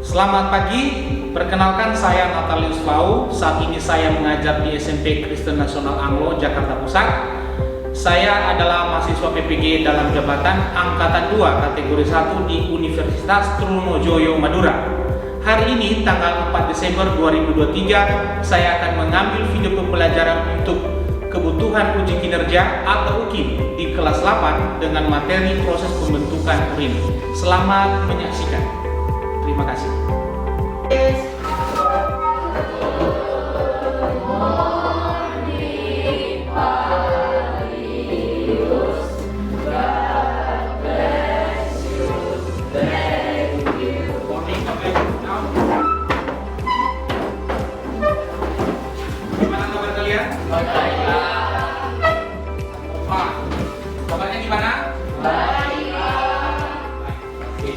Selamat pagi, perkenalkan saya Natalius Lau. Saat ini saya mengajar di SMP Kristen Nasional Anglo, Jakarta Pusat. Saya adalah mahasiswa PPG dalam jabatan Angkatan 2 kategori 1 di Universitas Trunojoyo, Madura. Hari ini, tanggal 4 Desember 2023, saya akan mengambil video pembelajaran untuk kebutuhan uji kinerja atau UKIM di kelas 8 dengan materi proses pembentukan urin. Selamat menyaksikan. Terima kasih. Gimana kabar kalian? Kabarnya gimana? Baik. Oke,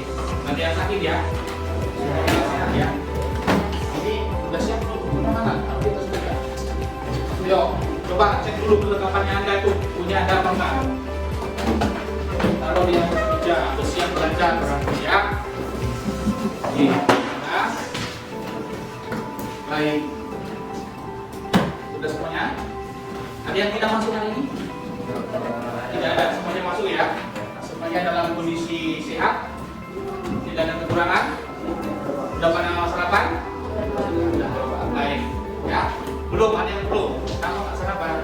nanti yang sakit ya. Ya. Ini udah siap belum? Mana? Aktivitas kerja. Yuk, coba cek dulu kelengkapannya Anda itu. Punya Anda apa enggak? Taruh di atas meja. Sudah siap belajar berarti ya. Oke. Nah. Baik. Sudah semuanya? Ada yang tidak masuk hari ini? Tidak ada, semuanya masuk ya. Semuanya dalam kondisi sehat. Tidak ada kekurangan. Sudah pada sarapan? Sudah. Baik. Ya. Belum, ada yang belum. Kamu nggak sarapan?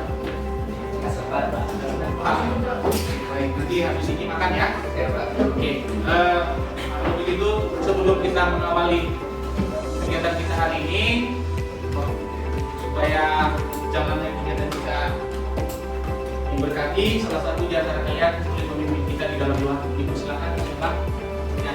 Nggak sarapan. Baik, nanti habis ini makan ya. Oke. Kalau begitu, sebelum kita mengawali kegiatan kita hari ini, supaya jalannya kegiatan kita memberkati, salah satu di antara kalian boleh memimpin kita di dalam doa. Silakan, coba. Ya.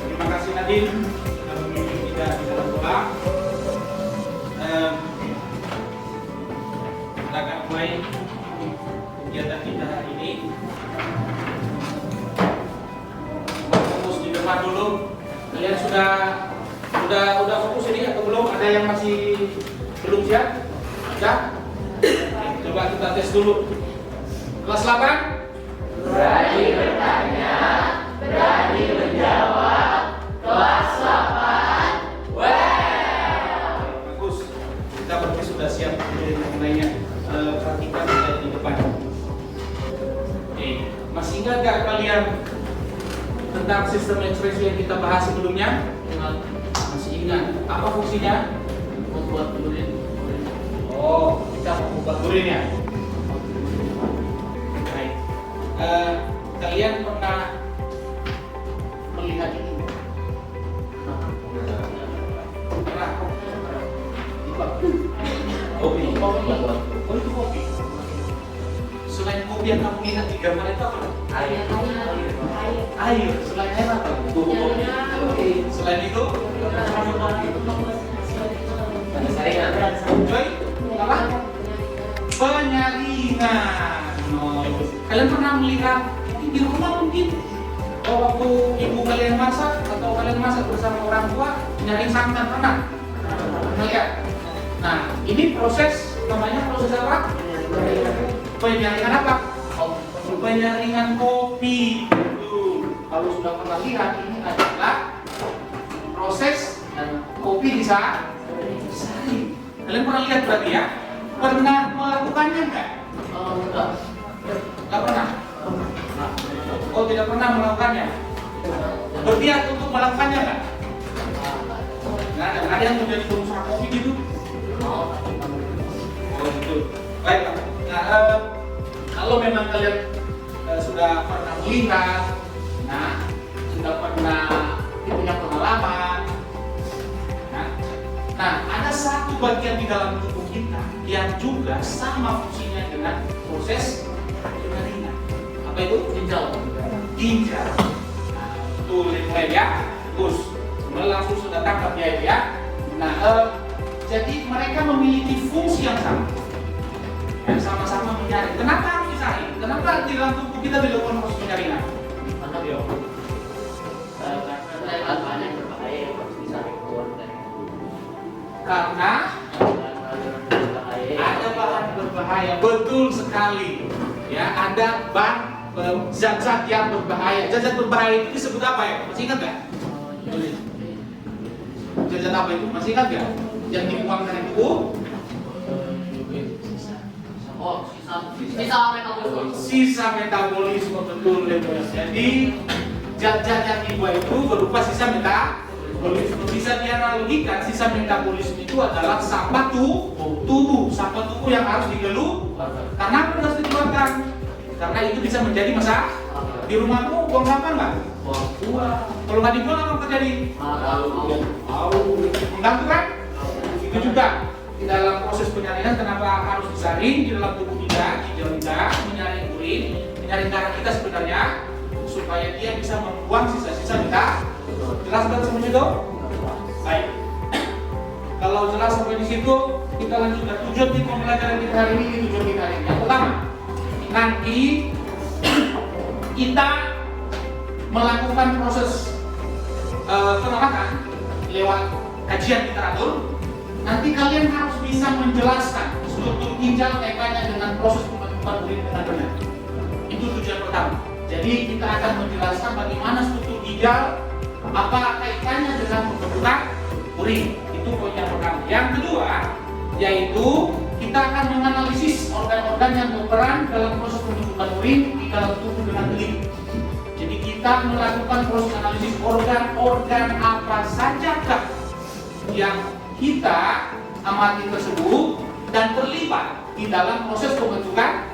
Terima kasih Nadine sudah memimpin kita di dalam doa. Kita akan mulai kegiatan kita hari ini. Fokus di depan dulu. Kalian sudah fokus ini atau belum? Ada yang masih belum siap? Sudah? Coba kita tes dulu. Kelas 8? Berani bertanya, berani menjawab. Kelas 8. Well. Bagus. Kita berarti sudah siap mengenainya. Perhatikan saya di depan. Oke. Masih ingat gak kalian tentang sistem ekspresi yang kita bahas sebelumnya? Masih ingat? Apa fungsinya? Membuat urin. Oh, kita membuat urin ya. Baik. Kalian pernah melihat ini? Pernah? Kopi. Oh, itu kopi. Selain kopi yang kamu lihat di gambar itu apa? Air. Selain air apa? Selain itu? Joy? Apa? Penyaringan. Oh, kalian pernah melihat ini di rumah mungkin? Oh, waktu ibu kalian masak atau kalian masak bersama orang tua nyaring santan pernah? Lihat. Nah, ini proses namanya proses apa? Penyaringan apa? Penyaringan kopi. Kalau sudah pernah lihat, ini adalah proses kopi disaring. Kalian pernah lihat berarti ya? Pernah melakukannya enggak? Enggak pernah. Oh, tidak pernah melakukannya. Berniat untuk melakukannya enggak? Nggak ada yang menjadi pengusaha kopi gitu? Oh gitu. Baik. Nah, kalau memang kalian sudah pernah melihat, nah, sudah pernah punya pengalaman, nah, ada satu bagian di dalam tubuh kita yang juga sama fungsinya dengan proses penyaringan. Apa itu? Ginjal. Nah, tuh mulai ya, terus langsung sudah tangkap ya. Nah, jadi mereka memiliki fungsi yang sama. Yang sama-sama menyaring. Kenapa harus disaring? Kenapa di dalam tubuh kita dilakukan proses penyaringan? Mantap ya. Karena Ya betul sekali. Ya ada zat-zat yang berbahaya. Zat-zat berbahaya itu disebut apa ya? Masih ingat nggak? Zat-zat apa itu? Masih ingat nggak? Yang dibuang dari tubuh? Sisa metabolisme, betul ya. Jadi zat-zat yang dibuang itu berupa sisa metabolisme. Bisa dianalogikan sisa metabolisme itu adalah sampah tubuh, sampah tubuh yang harus dikeluarkan. Karena apa harus dikeluarkan? Karena itu bisa menjadi masalah. Di rumahmu buang sampah nggak? Buang. Kalau nggak dibuang apa terjadi? Mengganggu kan? Itu juga di dalam proses penyaringan kenapa harus disaring di dalam tubuh kita, ginjal kita, menyaring urin, menyaring darah kita sebenarnya supaya dia bisa membuang sisa-sisa kita. Jelas kan sampai situ? Baik. Kalau jelas sampai di situ, kita lanjutkan tujuan di pembelajaran kita hari ini. Tujuan kita hari ini yang pertama, nanti kita melakukan proses penolakan lewat kajian literatur. Nanti kalian harus bisa menjelaskan struktur ginjal kaitannya dengan proses pembentukan urin dengan benar. Itu tujuan pertama. Jadi kita akan menjelaskan bagaimana struktur ginjal, apa kaitannya dengan pembentukan urin. Itu poin yang pertama. Yang kedua, yaitu kita akan menganalisis organ-organ yang berperan dalam proses pembentukan urin di dalam tubuh dengan teliti. Jadi kita melakukan proses analisis organ-organ apa sajakah yang kita amati tersebut dan terlibat di dalam proses pembentukan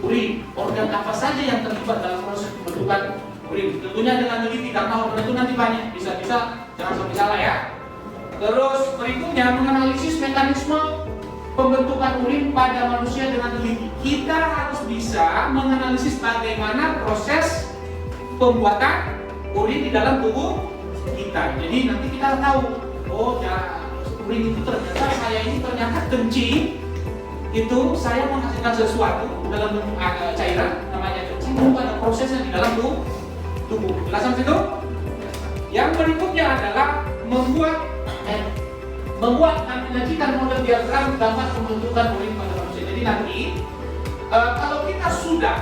urin. Organ apa saja yang terlibat dalam proses pembentukan urin. Tentunya dengan teliti karena organ itu nanti banyak. Bisa-bisa jangan sampai salah ya. Terus berikutnya menganalisis mekanisme pembentukan urin pada manusia dengan teliti. Kita harus bisa menganalisis bagaimana proses pembuatan urin di dalam tubuh kita. Jadi nanti kita tahu, oh ya urin itu ternyata saya ini ternyata kencing itu saya menghasilkan sesuatu dalam bentuk cairan namanya kencing, itu ada prosesnya di dalam tubuh. Jelas sampai situ? Yang berikutnya adalah membuat dan menyajikan model diagram gambar pembentukan urin pada manusia. Jadi nanti kalau kita sudah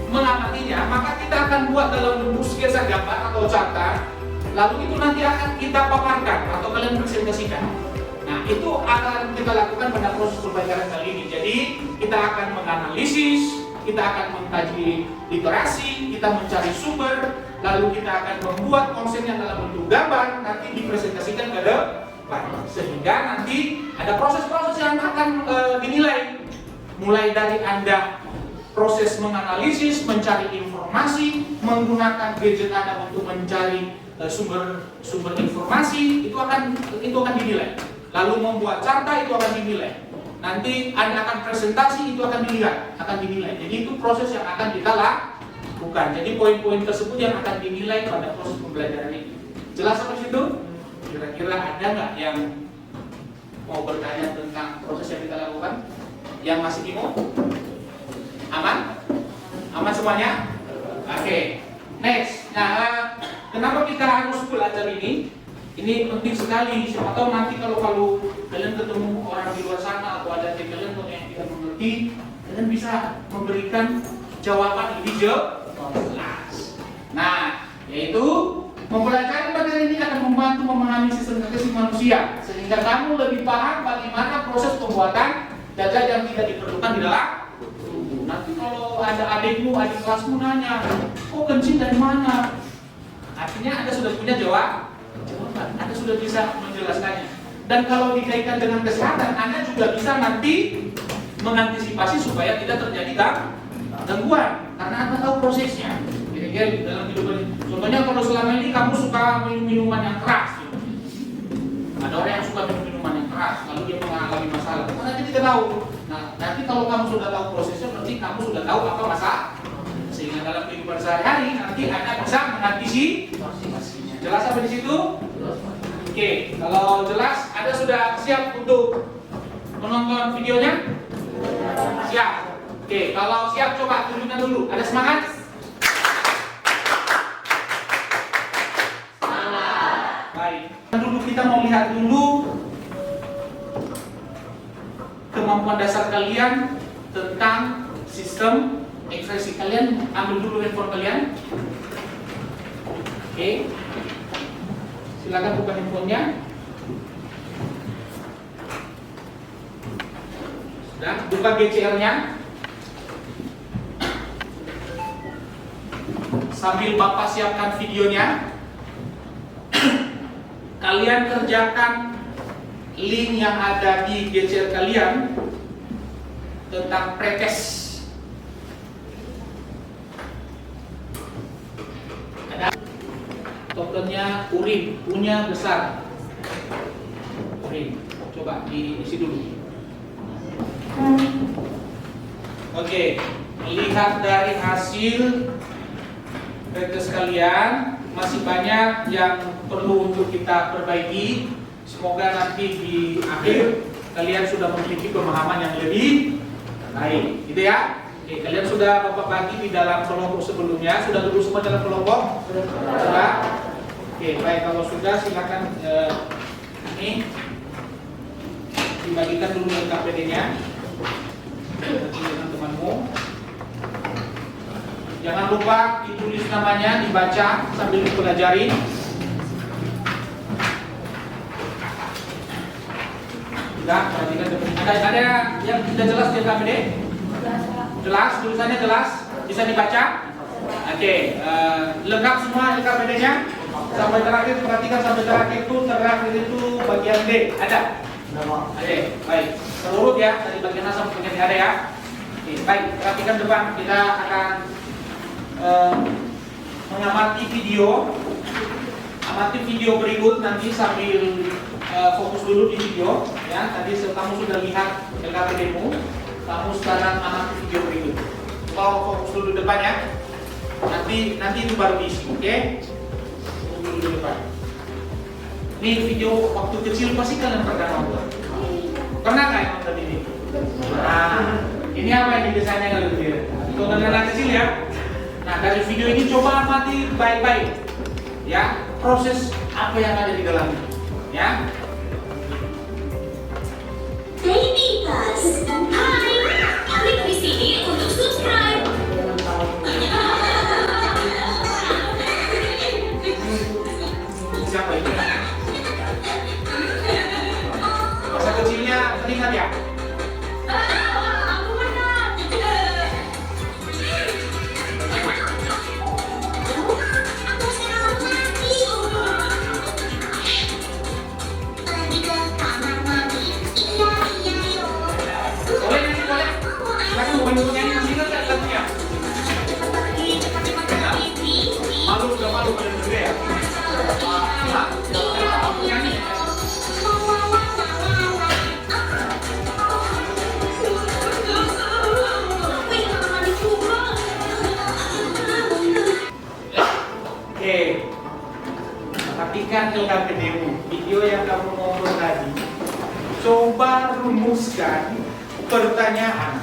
mengamatinya, maka kita akan buat dalam bentuk sketsa gambar atau carta. Lalu itu nanti akan kita paparkan atau kalian presentasikan. Nah, itu akan kita lakukan pada proses pembelajaran kali ini. Jadi kita akan menganalisis, kita akan mengkaji literasi, kita mencari sumber, lalu kita akan membuat konsepnya dalam bentuk gambar, nanti dipresentasikan ke depan. Sehingga nanti ada proses-proses yang akan dinilai. Mulai dari Anda proses menganalisis, mencari informasi, menggunakan gadget Anda untuk mencari sumber informasi, itu akan dinilai. Lalu membuat carta itu akan dinilai. Nanti Anda akan presentasi itu akan dinilai. Jadi itu proses yang akan kita lakukan. Jadi poin-poin tersebut yang akan dinilai pada proses pembelajaran ini. Jelas sampai situ? Kira-kira ada nggak yang mau bertanya tentang proses yang kita lakukan? Yang masih bingung? Aman? Aman semuanya? Oke. Next. Nah, kenapa kita harus belajar ini? Ini penting sekali. Siapa tahu nanti kalau kalian ketemu orang di luar sana atau ada kalian yang tidak mengerti, kalian bisa memberikan jawaban lebih jelas. Nah, yaitu mempelajari materi ini akan membantu memahami sistem nutrisi manusia sehingga kamu lebih paham bagaimana proses pembuatan zat yang tidak diperlukan di dalam tubuh. Nanti kalau ada adik kelasmu nanya, oh kencing dari mana? Artinya Anda sudah punya jawaban, Anda sudah bisa menjelaskannya. Dan kalau dikaitkan dengan kesehatan, Anda juga bisa nanti mengantisipasi supaya tidak terjadi gangguan, karena Anda tahu prosesnya. Kira-kira dalam kehidupan ini. Contohnya kalau selama ini kamu suka minum minuman yang keras, ada orang yang suka minum minuman yang keras, lalu dia mengalami masalah. Nanti kita tahu. Nah, nanti kalau kamu sudah tahu prosesnya, berarti kamu sudah tahu apa masalah. Sehingga dalam kehidupan sehari-hari nanti Anda bisa mengantisipasinya. Jelas sampai di situ? Oke, kalau jelas, Anda sudah siap untuk menonton videonya? Siap. Oke, kalau siap coba tunjukkan dulu. Ada semangat? Baik. Dulu kita mau lihat dulu kemampuan dasar kalian tentang sistem ekspresi. Kalian ambil dulu handphone kalian. Oke. Silakan buka handphonenya. Sudah, buka GCR-nya. Sambil Bapak siapkan videonya, kalian kerjakan link yang ada di GCR kalian tentang pretest. Ada tokennya urin, punya besar. Urin, coba diisi dulu. Oke, lihat dari hasil pretest kalian, masih banyak yang perlu untuk kita perbaiki. Semoga nanti di akhir kalian sudah memiliki pemahaman yang lebih baik, gitu ya. Oke, kalian sudah Bapak bagi di dalam kelompok sebelumnya. Sudah duduk semua dalam kelompok? Sudah. Oke, baik, kalau sudah silakan ini dibagikan dulu LKPD-nya dengan temanmu. Jangan lupa ditulis namanya, dibaca sambil dipelajari. Sudah, perhatikan. Ada yang tidak jelas di LKPD? Jelas, tulisannya jelas, bisa dibaca. Oke, lengkap semua LKPD-nya. Sampai terakhir, perhatikan sampai terakhir itu bagian D. Ada? Ada. Baik, terurut ya dari bagian A sampai bagian D ada ya. Oke, baik, perhatikan depan. Kita akan mengamati video. Amati video berikut nanti sambil fokus dulu di video ya. Tadi kamu sudah lihat LKPD-mu, kamu sekarang amati video berikut. Mau fokus dulu depan ya. Nanti itu baru diisi, oke? Fokus dulu depan. Ini video waktu kecil pasti kalian pernah nonton. Pernah nggak yang nonton ini? Nah, ini apa yang desainnya kalian lihat? Tontonan anak kecil ya. Nah, dari video ini coba amati baik-baik ya, proses apa yang ada di dalamnya ya. Baby Bus. Hai, klik di sini untuk subscribe. Siapa itu? Masa kecilnya teringat ya? Aku menang. Aku sekarang mati. Pergi ke kamar mandi. Iya, iya, yo. Boleh nyanyi, boleh. Silakan mau bantu nyanyi, masih ingat nggak lagunya? Malu, udah malu pada berdua ya? Hah? Mau nyanyi? Oke, perhatikan LKPD-mu, video yang kamu nonton tadi. Coba rumuskan pertanyaan.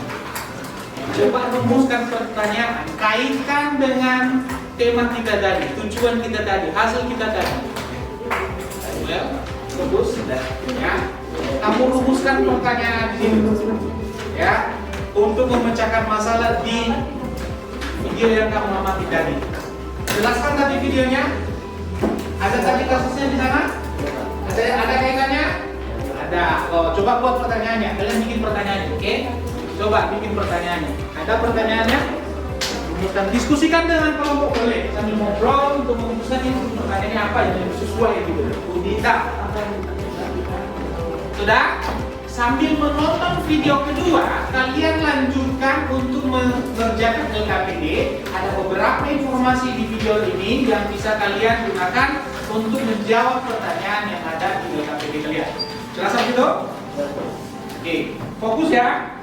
Coba rumuskan pertanyaan, kaitkan dengan tema kita tadi, tujuan kita tadi, hasil kita tadi. Well, bagus, ya. Kamu rumuskan pertanyaan ini, ya, untuk memecahkan masalah di video yang kamu amati tadi. Jelaskan tadi videonya. Ada tadi kasusnya di sana? Ada kaitannya? Ada. Oh, coba buat pertanyaannya. Kalian bikin pertanyaannya, oke? Coba bikin pertanyaannya. Ada pertanyaannya? Rumuskan, diskusikan dengan kelompok boleh sambil ngobrol untuk memutuskan ini pertanyaannya apa yang lebih sesuai gitu. Udita. Sudah? Sambil menonton video kedua, kalian lanjutkan untuk mengerjakan LKPD. Ada beberapa informasi di video ini yang bisa kalian gunakan untuk menjawab pertanyaan yang ada di LKPD kalian. Jelas sampai itu? Oke, fokus ya.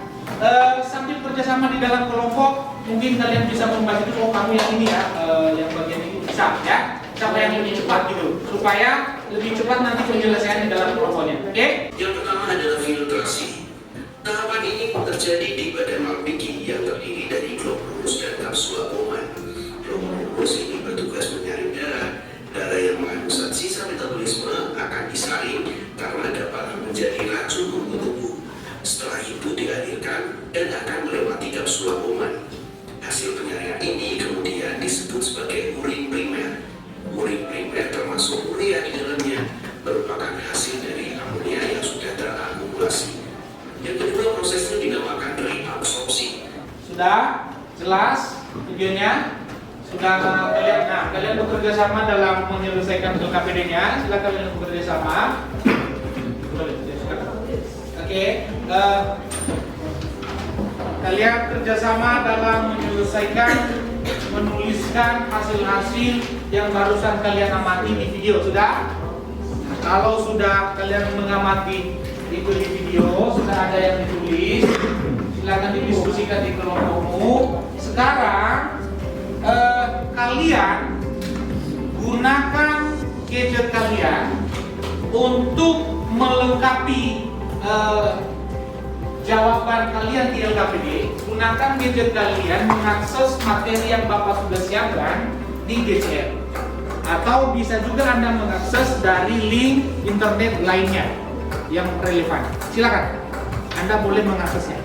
Sambil kerjasama di dalam kelompok, mungkin kalian bisa membagi itu. Oh, kamu yang ini ya, yang bagian ini bisa ya. Siapa yang lebih cepat gitu, supaya lebih cepat nanti penyelesaian di dalam kelompoknya. Oke? Yang pertama adalah filtrasi. Tahapan ini terjadi di badan malpighi yang terdiri dari glomerulus dan kapsula Bowman. Glomerulus ini bertugas menyaring darah yang mengandung zat sisa metabolisme akan disaring karena dapat menjadi racun untuk tubuh. Setelah itu dialirkan dan akan melewati Sudah jelas videonya? Sudah kalian, nah kalian bekerja sama dalam menyelesaikan LKPD-nya. Silakan kalian bekerja sama. Oke, kalian kerjasama dalam menyelesaikan, menuliskan hasil-hasil yang barusan kalian amati di video. Sudah? Nah, kalau sudah kalian mengamati itu di video, sudah ada yang ditulis, silakan didiskusikan di kelompokmu. Sekarang kalian gunakan gadget kalian untuk melengkapi jawaban kalian di LKPD. Gunakan gadget kalian mengakses materi yang Bapak sudah siapkan di GCR, atau bisa juga Anda mengakses dari link internet lainnya yang relevan. Silakan, Anda boleh mengaksesnya.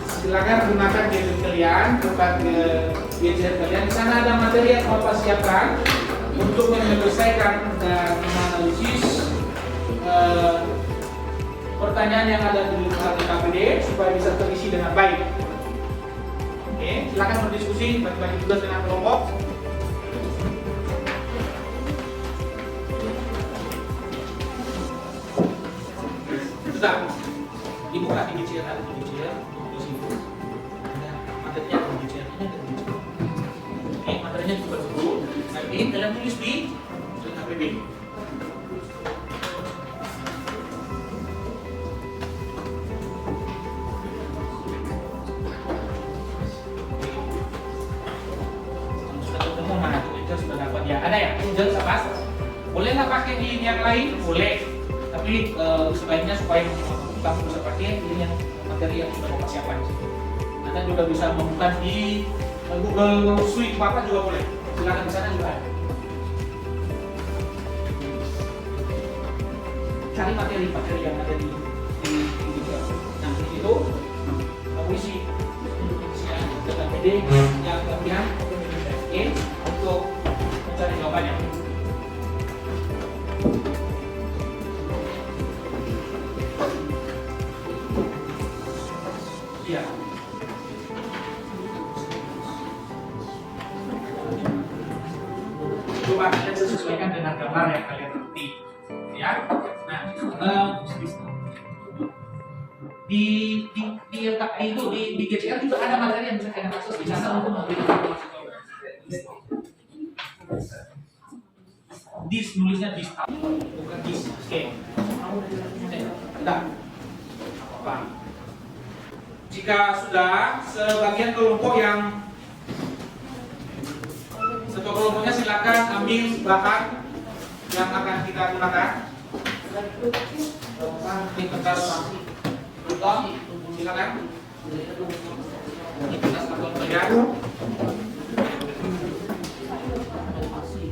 Silakan gunakan gadget kalian, gadget kalian. Di sana ada materi yang Bapak siapkan untuk menyelesaikan dan menganalisis pertanyaan yang ada di LKPD supaya bisa terisi dengan baik. Oke, silakan berdiskusi, bagi-bagi tugas dengan kelompok. Sudah dibuka di GCR, ada di GCR, di situ. Ada materinya di GCR, ini ada di GCR. Oke, materinya juga dulu. Nanti kalian tulis di LKPD. Sudah dapat ya, ada ya, Angel sama. Boleh nggak pakai link yang lain? Boleh, tapi sebaiknya supaya kamu bisa pakai link yang materi yang sudah Bapak siapkan. Anda juga bisa membuka di Google Suite Bapak juga boleh. Silakan di sana juga ada. Cari materi yang ada di nah di situ kamu isi LKPD yang kalian untuk mencari jawabannya. Iya. Coba kalian sesuaikan dengan gambar yang kalian ngerti, ya. Nah, di itu di GCR juga ada materi yang bisa kalian akses di sana untuk memberikan informasi. Dis nulisnya dis, bukan dis. Oke. Tidak. Apa? Jika sudah, sebagian kelompok yang satu kelompoknya silakan ambil bahan yang akan kita gunakan. Di kertas beton, silakan. Di kertas beton kalian.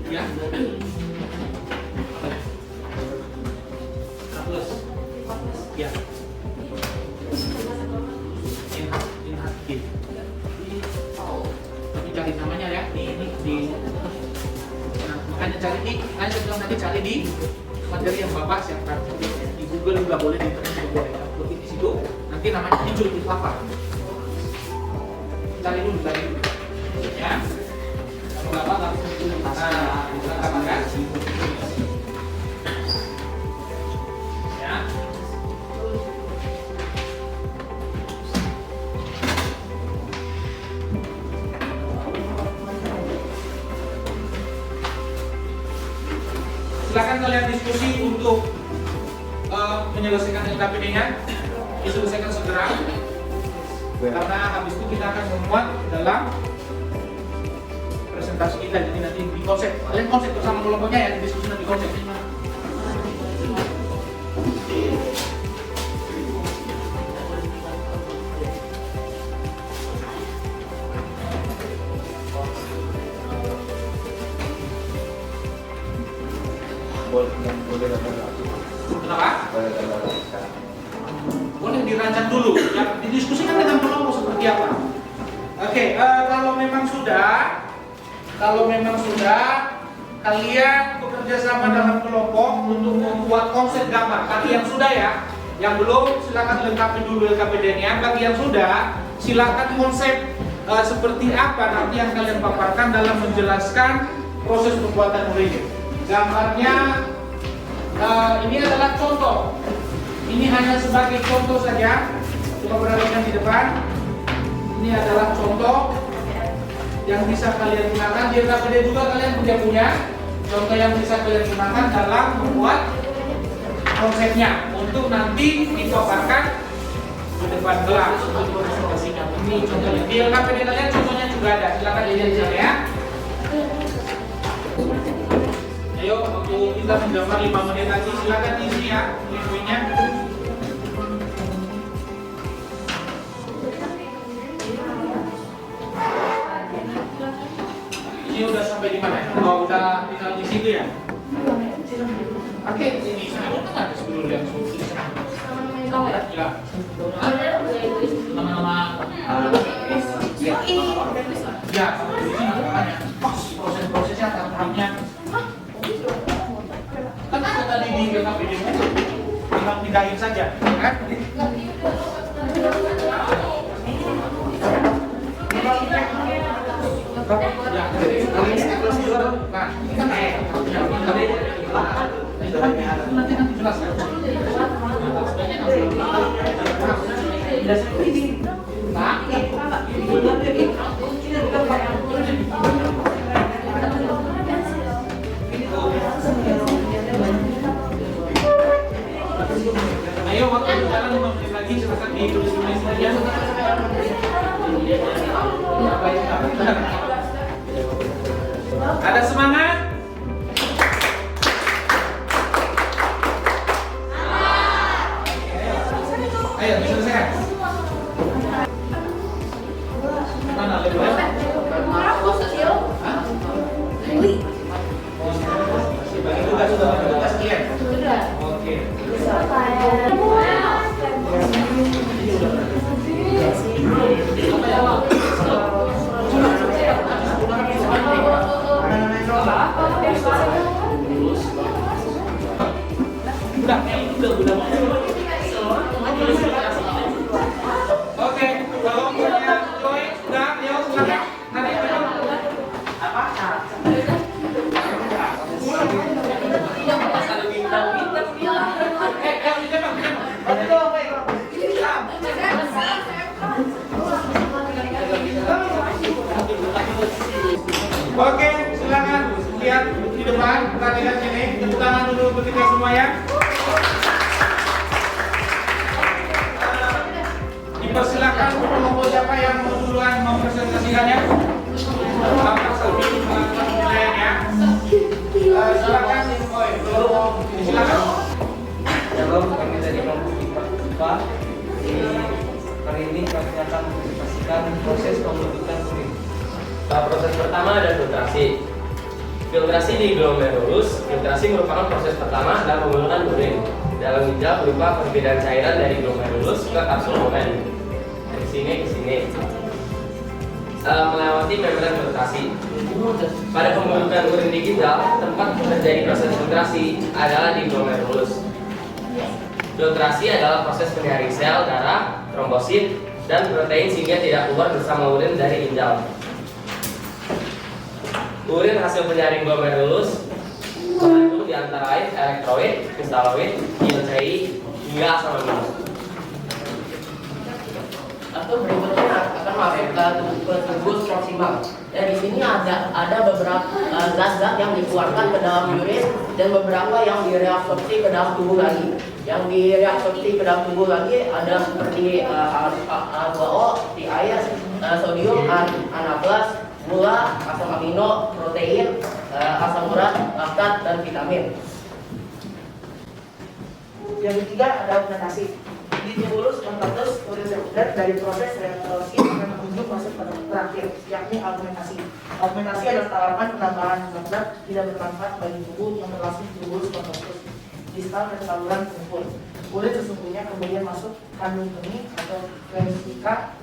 Ya. Plus. Ya. Tapi cari namanya ya di nah, makanya cari di nanti cari di materi yang Bapak siapkan di Google juga boleh, di internet juga boleh. Ketik di situ nanti namanya muncul di papan. Cari dulu ya. Kalau Bapak nggak bisa tambahkan ya. Silakan kalian diskusi untuk menyelesaikan LKPD-nya, diselesaikan segera. Karena habis itu kita akan memuat dalam presentasi kita, jadi nanti di konsep. Kalian konsep bersama kelompoknya ya, diskusi nanti konsep. Kenapa? Boleh dirancang dulu, ya, didiskusikan dengan kelompok seperti apa. Oke, kalau memang sudah kalian bekerja sama dalam kelompok untuk membuat konsep gambar. Bagi yang sudah ya, yang belum silakan lengkapi dulu LKPD-nya. Bagi yang sudah, silakan konsep seperti apa nanti yang kalian paparkan dalam menjelaskan proses pembuatan urin. Gambarnya ini adalah contoh. Ini hanya sebagai contoh saja. Coba perhatikan di depan. Ini adalah contoh yang bisa kalian gunakan. Di KPD juga kalian punya contoh yang bisa kalian gunakan dalam membuat konsepnya untuk nanti dipaparkan di depan kelas untuk presentasinya. Ini contohnya. Di KPD kalian contohnya juga ada. Silakan dilihat di sana ya. Ayo, waktu kita mengambar 5 menit lagi. Silakan diisi ya poin-poinnya. Ini udah sampai di mana? Oh, udah tinggal di situ ya? Oke, di sini. Saya kan ada sebelum yang sulit. Ya. Nama-nama. Ya, di sini makanya. Proses-prosesnya, tahap-tahapnya. Kan ada tadi di KPD tinggal pindahin saja, kan? Ayo, waktu jalan 5 menit lagi, silakan ditulis-tulis saja. Ada semangat? Ayo, diselesaikan. Mana labelnya? Bagi tugas sudah bagi tugas sekian. Oke. Udah. Oke, kalau punya Joy sudah, ayo silakan. Nanti apa? Oke, silakan lihat di depan, perhatikan sini. Tepuk tangan dulu untuk kita semua ya. Dipersilakan kelompok siapa yang mau duluan mempresentasikannya. Bapak Salvi melakukan penilaian ya. Silakan, kelompok silakan. Shalom, kami dari kelompok IPA. Hari ini kami akan mempresentasikan proses pembentukan urin. Proses pertama ada filtrasi. Filtrasi di glomerulus. Filtrasi merupakan proses pertama dalam pembentukan urin. Dalam ginjal berupa perbedaan cairan dari glomerulus ke kapsul lumen. Dari sini ke sini. Melewati membran filtrasi. Pada pembentukan urin di ginjal, tempat terjadi proses filtrasi adalah di glomerulus. Filtrasi adalah proses penyaring sel, darah, trombosit, dan protein sehingga tidak keluar bersama urin dari ginjal. Urin hasil penyaring glomerulus mengandung di antara lain elektrolit, kristaloid, ion CI, hingga asam amino. Atau berikutnya akan masuk ke tubuh proksimal. Dan di sini ada beberapa zat-zat yang dikeluarkan ke dalam urin dan beberapa yang direabsorpsi ke dalam tubuh lagi. Yang direabsorpsi ke dalam tubuh lagi ada seperti H2O, seperti air, sodium, anablas, gula, asam amino, protein, asam urat, laktat, dan vitamin. Yang ketiga ada augmentasi. Dimulus membentuk urin sekunder dari proses reaksi yang menuju fase terakhir, yakni augmentasi. Augmentasi adalah tahapan penambahan zat tidak bermanfaat bagi tubuh yang berlangsung dimulus membentuk distal dan saluran tubuh. Urin sesungguhnya kemudian masuk kandung kemih atau vesika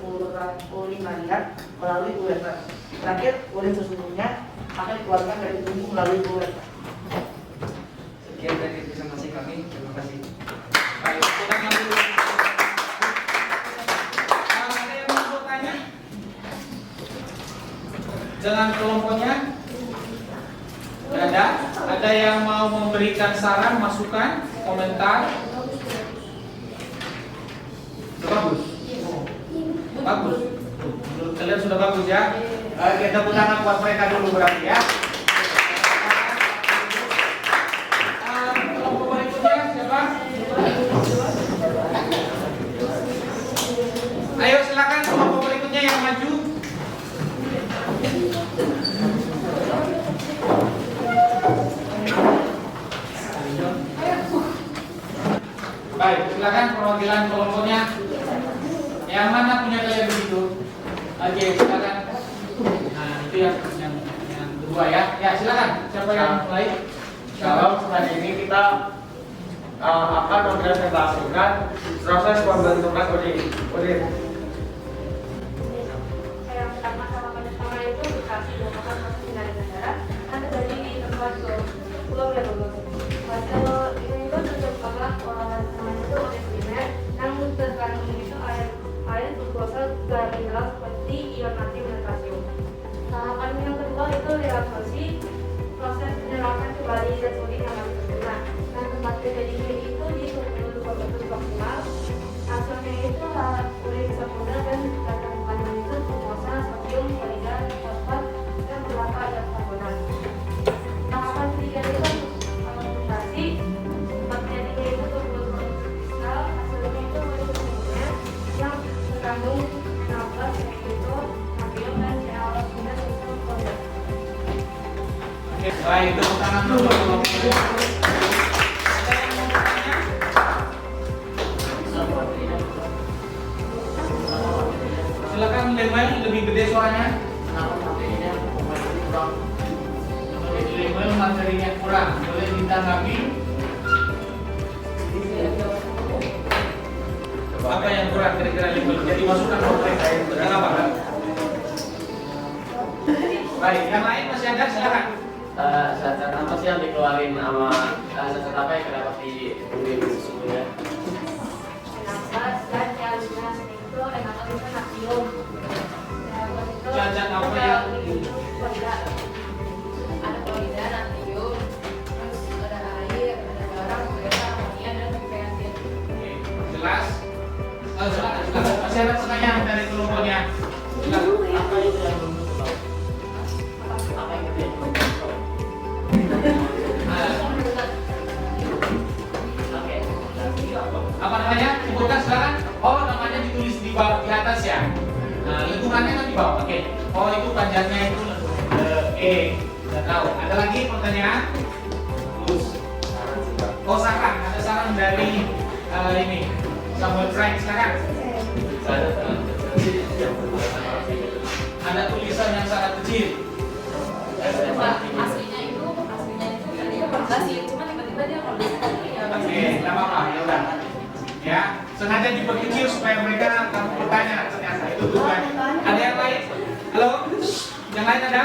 urinaria melalui ureter. Terakhir, urin sesungguhnya akan dikeluarkan dari tubuh melalui ureter. Sekian dari presentasi kami. Terima kasih. Baik, silakan dulu. Ada yang mau dengan kelompoknya? Tidak ada. Ada yang mau memberikan saran, masukan, komentar? Sudah bagus. Bagus. Menurut kalian sudah bagus ya? Kita tepuk tangan buat mereka dulu berarti ya. Kelompok berikutnya siapa? Ayo silakan kelompok berikutnya yang maju. Baik, silakan perwakilan kelompoknya. Yang mana punya kalian begitu? Oke, silakan. Nah, itu yang kedua ya. Ya, silakan. Siapa yang mulai? Kalau hari ini kita akan mempresentasikan proses pembentukan URIN. Yang pertama itu dikasih merupakan proses penyaringan darah kan terjadi di tempat pulau ya dulu. Hasil ini itu terjadilah namanya itu oleh primer yang terkandung itu air glukosa dan mineral seperti ion natrium dan kalsium. Tahapan yang kedua itu relaksasi, proses penyerapan kembali zat sodik yang masih tersisa. Nah, tempat terjadinya itu di suhu maksimal. Hasilnya itu urin sekunder dan kandungan itu glukosa, sodium, klorida, fosfat, dan beberapa zat karbonat. Tahapan ketiga itu fermentasi. Tempat terjadinya itu kristal. Hasilnya itu urin yang terkandung 16 yaitu natrium dan CaO dan klorida. Baik, tepuk tangan dulu. Silakan lebih gede suaranya. Materinya kurang, boleh ditanggapi. Apa yang kurang kira-kira label? Jadi masukkan mereka yang apa? Baik, yang lain masih ada, silakan. Zat-zat apa sih yang dikeluarin sama zat-zat apa yang terdapat di urin sesungguhnya? Nafas dan yang itu enak itu natrium. Zat-zat apa yang ada klorida, natrium, terus ada air, ada garam, ada amonia dan kreatin. Oke, jelas? Silakan. Masih ada pertanyaan dari kelompoknya? Silakan. Apa itu yang belum tahu? Apa yang itu yang belum tahu? Apa namanya? Sebutkan silakan. Oh, namanya ditulis di bawah di atas ya. Nah, lingkungannya kan di bawah. Oke. Oh, itu panjangnya itu Tidak tahu. Ada lagi pertanyaan? Terus. Oh, saran. Ada saran dari ini. Samuel Frank, silakan. Ada tulisan yang sangat kecil. Aslinya itu tadinya fermentasi, cuma tiba-tiba dia kondisinya Oke, nggak apa-apa, ya udah. Ya, sengaja diperkecil supaya mereka akan bertanya ternyata itu tujuan. Ada yang lain? Halo? Yang lain ada?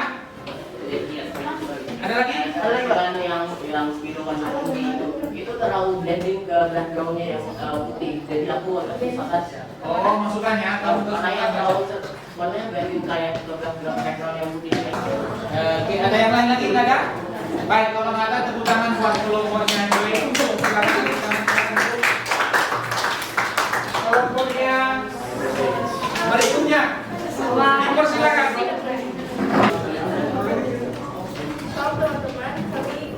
Ada lagi? Ada kan yang biru kan putih itu terlalu blending ke backgroundnya yang putih, jadi aku agak susah. Oh, masukkan ya. Kamu Makanya terlalu sebenarnya blending kayak ke background yang putih. Oke, ada yang lain lagi? Nggak ada? Baik, kalau nggak ada tepuk tangan buat kelompoknya dulu. Silakan. Kelompok yang berikutnya, dipersilakan. Salam teman-teman, kami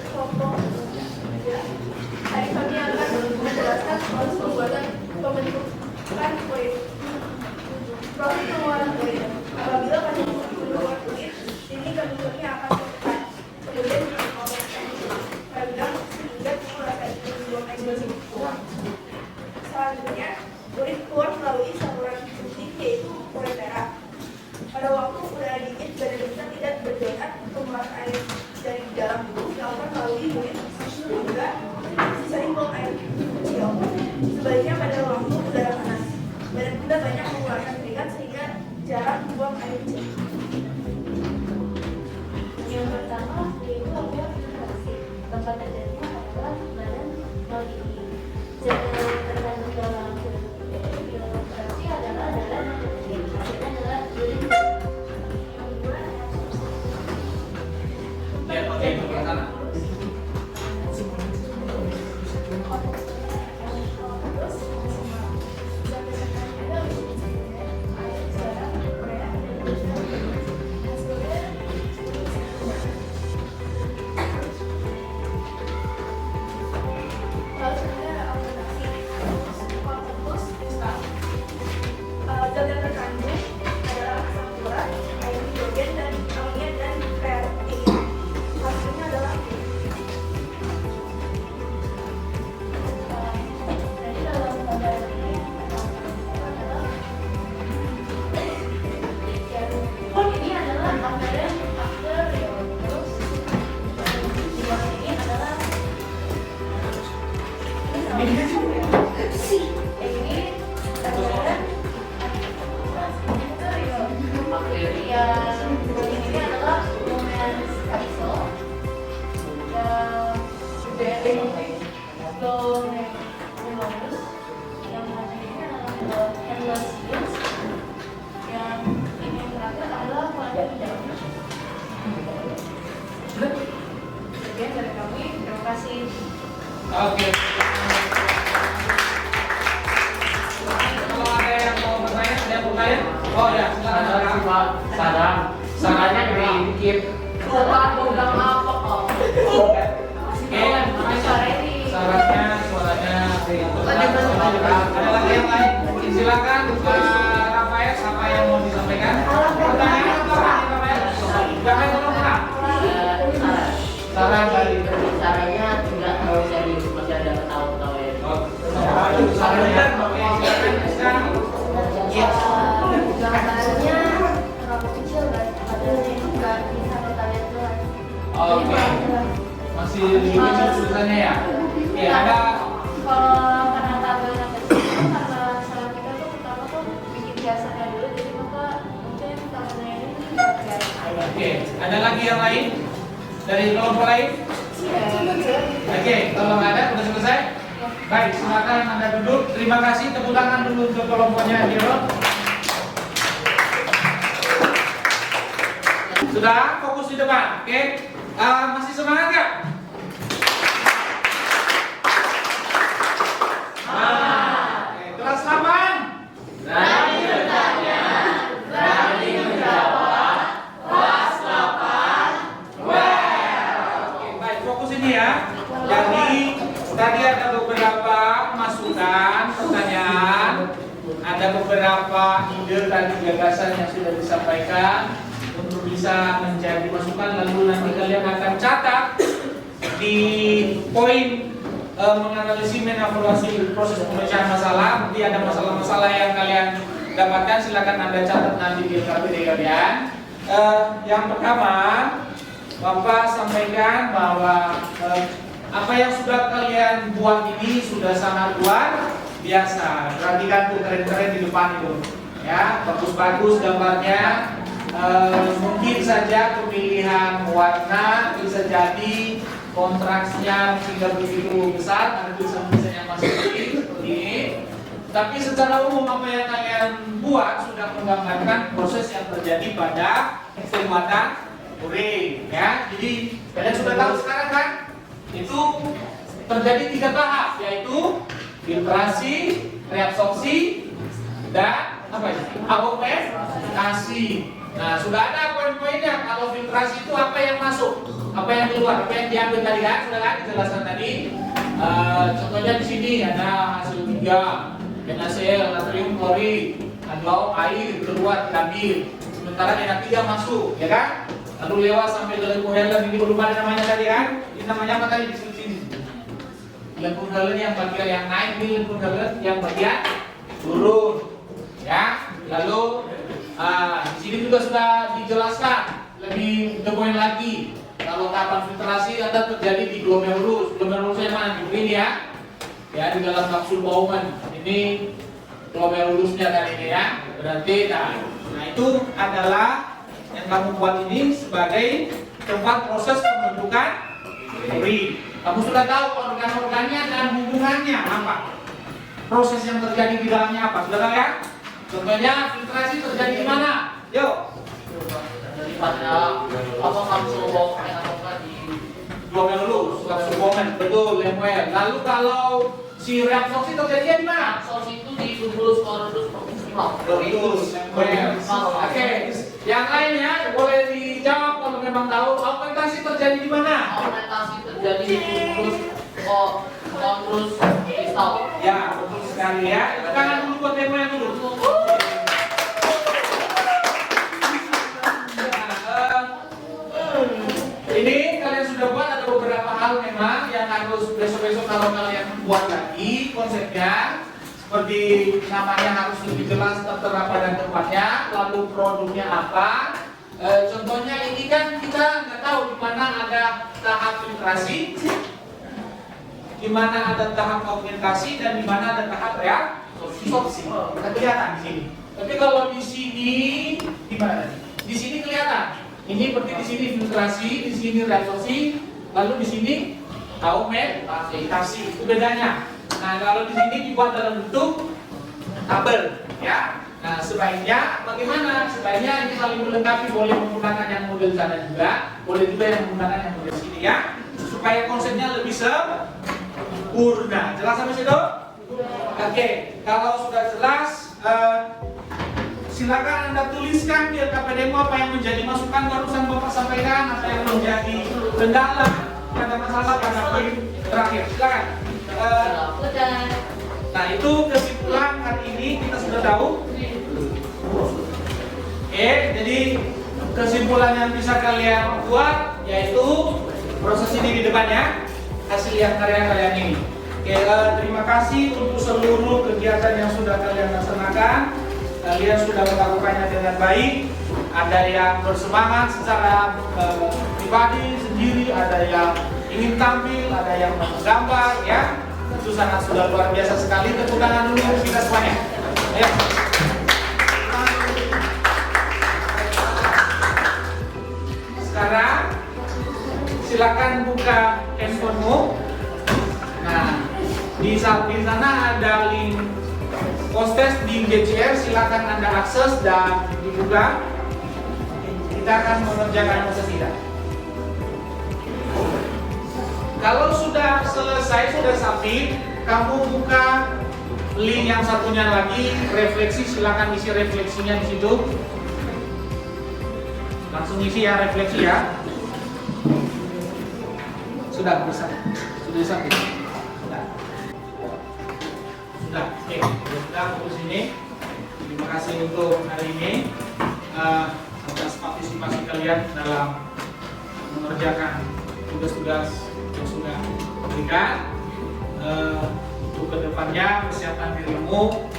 kelompok hari kami akan menjelaskan proses pembuatan pembentukan kulit. Proses pengeluaran kulit. Apabila kami mengeluarkan kulit, ini kandungannya akan tertekan, kemudian dioperasikan radang sehingga mengeluarkan dibuang eksklusif. Selanjutnya, kulit keluar melalui saluran penting yaitu uretra. Pada waktu udara dingin, badan kita tidak berdonat, pengeluaran air dari dalam tubuh dilakukan melalui kulit hingga sering buang air kecil. Sebaliknya pada waktu udara panas, badan kita banyak mengeluarkan keringat sehingga jarang buang air kecil. Yang pertama yaitu filtrasi. Tempat terjadinya adalah badan nol ini. Tergantung dalam filtrasi adalah hasilnya adalah urin. yang ini adalah lumen capsule yang glomerulus, yang ini adalah endosines, yang ini terakhir adalah pada hidung. Sekian dari kami, terima kasih. Oke. Kalau ada yang mau bertanya, ada yang bertanya? Oh ya, silakan. Sarannya gede dikit. Bukan program apa kok? Oke, suaranya ada lagi yang lain? Silakan Pak Rafael, apa yang mau disampaikan? Pertanyaan apa Pak Rafael? Jangan tolong Pak. Saran dari Caranya tidak terlalu serius, masih ada ketawa-ketawa ya. sarannya, oke, silakan. Gambarnya terlalu kecil dan hasilnya nggak bisa kita lihat jelas. Oke, masih kecil tulisannya ya? Oke, ada. Kalau karena tabelnya kecil, karena saran kita tuh pertama tuh bikin biasanya dulu, jadi maka mungkin tabelnya ini nggak biasa. Oke, ada lagi yang lain? Dari kelompok lain? Oke, kalau nggak ada, sudah selesai? Baik, silakan Anda duduk. Terima kasih, tepuk tangan dulu untuk kelompoknya Hero. Sudah, fokus di depan, oke? Masih semangat nggak? Oke, kelas 8. Berani bertanya, berani menjawab, kelas 8. Oke, baik, fokus ini ya. Jadi tadi ada beberapa masukan, pertanyaan, ada beberapa ide tadi gagasan yang sudah disampaikan untuk bisa menjadi masukan, lalu nanti kalian akan catat di poin menganalisis mengevaluasi proses pemecahan masalah. Nanti ada masalah-masalah yang kalian dapatkan, silakan Anda catat nanti di LKPD kalian. Yang pertama, Bapak sampaikan bahwa apa yang sudah kalian buat ini sudah sangat luar biasa. Perhatikan tuh keren-keren di depan itu, ya, bagus-bagus gambarnya. Mungkin saja pemilihan warna bisa jadi kontraksinya tidak begitu besar, ada tulisan-tulisan yang masih kecil seperti ini. Tapi secara umum apa yang kalian buat sudah menggambarkan proses yang terjadi pada pembuatan urin, ya. Jadi kalian sudah tahu sekarang kan? Itu terjadi 3 tahap, yaitu filtrasi, reabsorpsi, dan apa ini? Augmentasi. Nah, sudah ada poin-poinnya. Kalau filtrasi itu apa yang masuk, apa yang keluar, apa yang diambil tadi kan? Sudah kan dijelaskan tadi. Contohnya di sini ada hasil 3, NaCl, natrium klorid, atau air keluar diambil. Sementara NH3 masuk, ya kan? Lalu lewat sampai ke Leukohelen, ini belum ada namanya tadi kan? Ini namanya apa tadi di sini? Leukohelen yang bagian yang naik, ini Leukohelen yang bagian turun, ya. Lalu di sini juga sudah dijelaskan lebih poin lagi. Kalau tahapan filtrasi ada terjadi di glomerulus. Glomerulusnya mana? Di ini ya. Ya, di dalam kapsul Bowman. Ini glomerulusnya kali ini ya. Berarti nah itu adalah yang kamu buat ini sebagai tempat proses pembentukan urin. Kamu sudah tahu organ-organnya dan hubungannya apa? Proses yang terjadi di dalamnya apa? Sudah tahu ya? Contohnya filtrasi terjadi di mana? Yuk. Jadi pada apa kapsul Bowman atau di Glomerulus, kapsul Bowman, betul, Lemuel. Lalu kalau si reabsorpsi terjadi di mana? absorpsi itu di tubulus coroidus proximal. Betul, Lemuel. Oke, yang lainnya boleh dijawab kalau memang tahu. Augmentasi terjadi di mana? Augmentasi terjadi di tubulus chondrus distal. Ya, betul sekali ya. Tangan dulu buat Lemuel dulu. Ini kalian sudah buat, ada beberapa hal memang yang harus besok-besok kalau kalian buat lagi konsepnya, seperti namanya harus lebih jelas tertera pada tempatnya, lalu produknya apa. Contohnya ini kan kita nggak tahu di mana ada tahap filtrasi, di mana ada tahap augmentasi, dan di mana ada tahap reabsorpsi. Kita kelihatan di sini. Tapi kalau di sini di mana? Di sini Ini berarti di sini filtrasi, di sini reabsorpsi, lalu di sini augmentasi. Itu bedanya. Nah, kalau di sini dibuat dalam bentuk tabel, ya. Nah, sebaiknya bagaimana? Sebaiknya ini saling melengkapi, boleh menggunakan yang model sana juga, boleh juga yang menggunakan yang model sini, ya, supaya konsepnya lebih sempurna. Jelas sampai situ? Oke, kalau sudah jelas, silakan Anda tuliskan di LKPDmu apa yang menjadi masukan barusan Bapak sampaikan, apa yang menjadi kendala pada masalah pada poin terakhir. Silakan. Nah, itu kesimpulan hari ini kita sudah tahu. Jadi kesimpulan yang bisa kalian buat yaitu proses ini di depannya, hasil yang karya kalian ini. Terima kasih untuk seluruh kegiatan yang sudah kalian laksanakan. Kalian sudah melakukannya dengan baik. Ada yang bersemangat secara pribadi sendiri, ada yang ingin tampil, ada yang menggambar, ya. Itu sangat sudah luar biasa sekali. Tepuk tangan dulu untuk kita semuanya. Ayo. Sekarang silakan buka handphonemu. Nah, di sana ada link post-test di GCR, silakan Anda akses dan dibuka. Kita akan mengerjakan proses ini. Kalau sudah selesai, sudah submit, kamu buka link yang satunya lagi, refleksi, silakan isi refleksinya di situ. Langsung isi ya refleksi ya. Sudah bisa. Sudah submit. Sudah, oke, sudah fokus ini. Terima kasih untuk hari ini atas partisipasi kalian dalam mengerjakan tugas-tugas yang sudah diberikan. Untuk kedepannya persiapkan dirimu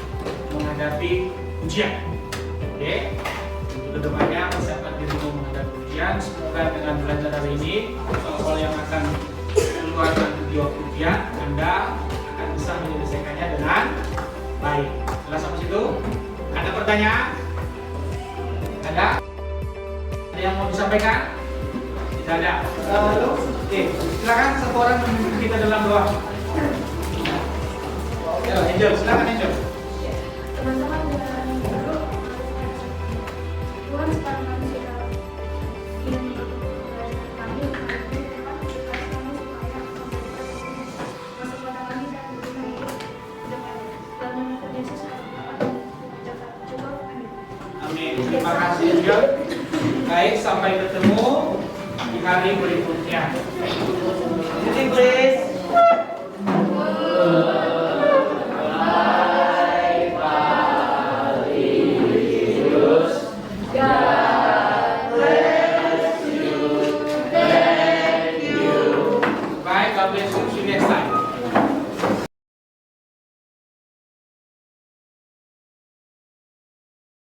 menghadapi ujian. Oke, untuk kedepannya persiapkan dirimu menghadapi ujian. Semoga dengan belajar hari ini soal-soal yang akan keluar nanti di waktu ujian, Anda akan bisa menyelesaikannya dengan baik. Jelas sampai situ? Ada pertanyaan? Ada? Ada yang mau disampaikan? Tidak ada. Oke, silakan satu orang memimpin kita dalam doa. Ya, Angel, silakan Angel. Teman-teman dan guru, Tuhan sekarang kami sudah ingin belajar kami, supaya masuk pada kami dan berikan depan. Dan meminta Yesus cukup, amin. Amin. Terima kasih Angel. Baik, sampai ketemu di hari berikutnya. Jadi, please.